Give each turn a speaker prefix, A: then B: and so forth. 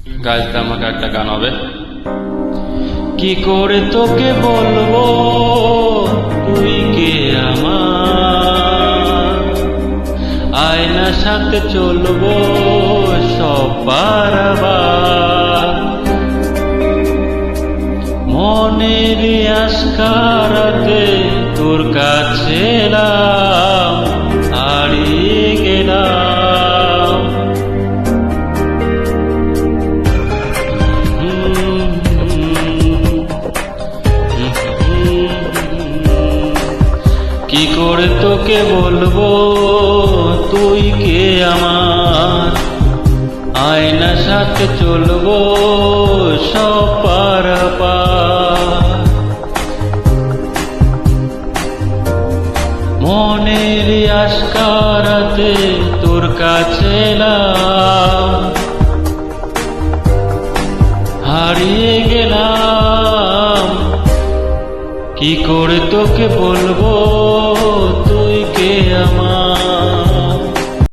A: Guys আমাকে একটা গান হবে। কি করে তোকে বলবো তুই কে আমার, আয়নার সাথে চলবো সব বারবার, মনের আশকারাতে তোর কাছে এলাম, হারিয়ে গেলাম। কি করে তোকে বলবো তুই কে আমার, আয়নার সাথে চলবো সব পারাপার, মনের আশকারাতে তোর কাছে এলাম, হারিয়ে গেলাম। কি করে তোকে বলবো